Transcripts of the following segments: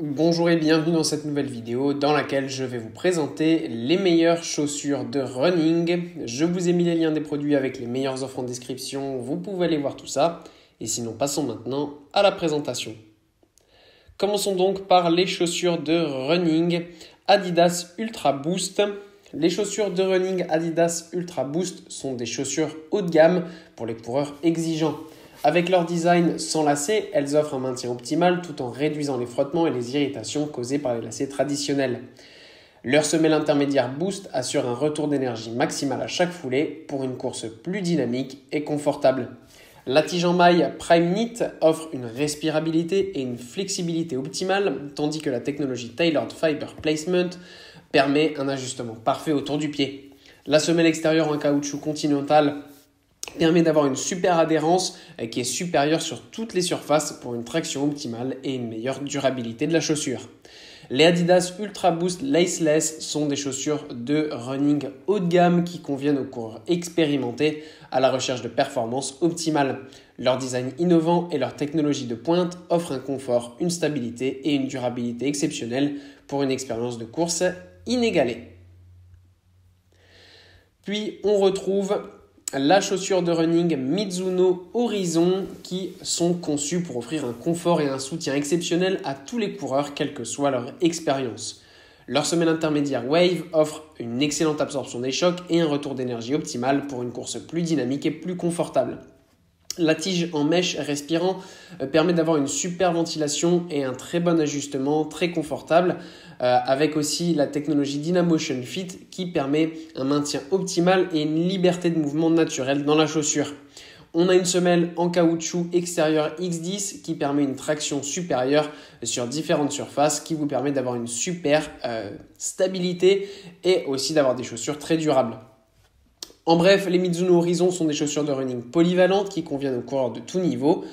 Bonjour et bienvenue dans cette nouvelle vidéo dans laquelle je vais vous présenter les meilleures chaussures de running. Je vous ai mis les liens des produits avec les meilleures offres en description, vous pouvez aller voir tout ça. Et sinon, passons maintenant à la présentation. Commençons donc par les chaussures de running Adidas Ultra Boost. Les chaussures de running Adidas Ultra Boost sont des chaussures haut de gamme pour les coureurs exigeants. Avec leur design sans lacets, elles offrent un maintien optimal tout en réduisant les frottements et les irritations causées par les lacets traditionnels. Leur semelle intermédiaire Boost assure un retour d'énergie maximal à chaque foulée pour une course plus dynamique et confortable. La tige en maille Prime Knit offre une respirabilité et une flexibilité optimale, tandis que la technologie Tailored Fiber Placement permet un ajustement parfait autour du pied. La semelle extérieure en caoutchouc continental permet d'avoir une super adhérence qui est supérieure sur toutes les surfaces pour une traction optimale et une meilleure durabilité de la chaussure. Les Adidas Ultra Boost Laceless sont des chaussures de running haut de gamme qui conviennent aux coureurs expérimentés à la recherche de performances optimales. Leur design innovant et leur technologie de pointe offrent un confort, une stabilité et une durabilité exceptionnelles pour une expérience de course inégalée. Puis on retrouve la chaussure de running Mizuno Horizon qui sont conçues pour offrir un confort et un soutien exceptionnel à tous les coureurs quelle que soit leur expérience. Leur semelle intermédiaire Wave offre une excellente absorption des chocs et un retour d'énergie optimal pour une course plus dynamique et plus confortable. La tige en mèche respirant permet d'avoir une super ventilation et un très bon ajustement, très confortable, avec aussi la technologie Dynamotion Fit qui permet un maintien optimal et une liberté de mouvement naturelle dans la chaussure. On a une semelle en caoutchouc extérieur X10 qui permet une traction supérieure sur différentes surfaces qui vous permet d'avoir une super stabilité et aussi d'avoir des chaussures très durables. En bref, les Mizuno Horizon sont des chaussures de running polyvalentes qui conviennent aux coureurs de tout niveau.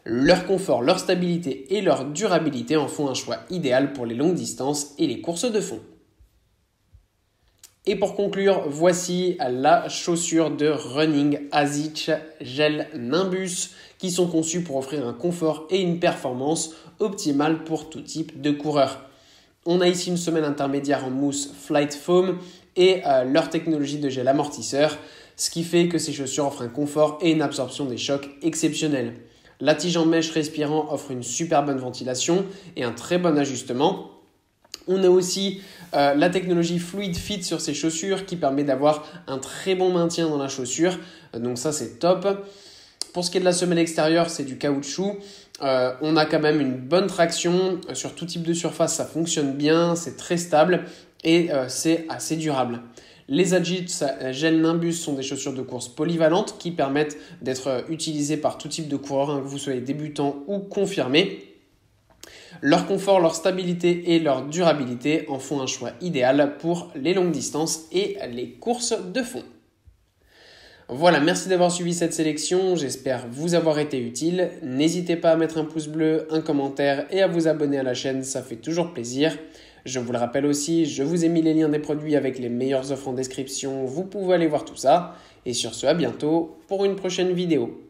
Leur confort, leur stabilité et leur durabilité en font un choix idéal pour les longues distances et les courses de fond. Et pour conclure, voici la chaussure de running Asics Gel Nimbus qui sont conçues pour offrir un confort et une performance optimale pour tout type de coureur. On a ici une semelle intermédiaire en mousse Flight Foam et leur technologie de gel amortisseur, ce qui fait que ces chaussures offrent un confort et une absorption des chocs exceptionnels. La tige en mèche respirant offre une super bonne ventilation et un très bon ajustement. On a aussi la technologie Fluid Fit sur ces chaussures qui permet d'avoir un très bon maintien dans la chaussure, donc ça c'est top. Pour ce qui est de la semelle extérieure, c'est du caoutchouc. On a quand même une bonne traction sur tout type de surface, ça fonctionne bien, c'est très stable et c'est assez durable. Les Asics Gel Nimbus sont des chaussures de course polyvalentes qui permettent d'être utilisées par tout type de coureur, que vous soyez débutant ou confirmé. Leur confort, leur stabilité et leur durabilité en font un choix idéal pour les longues distances et les courses de fond. Voilà, merci d'avoir suivi cette sélection, j'espère vous avoir été utile. N'hésitez pas à mettre un pouce bleu, un commentaire et à vous abonner à la chaîne, ça fait toujours plaisir. Je vous le rappelle aussi, je vous ai mis les liens des produits avec les meilleures offres en description, vous pouvez aller voir tout ça. Et sur ce, à bientôt pour une prochaine vidéo.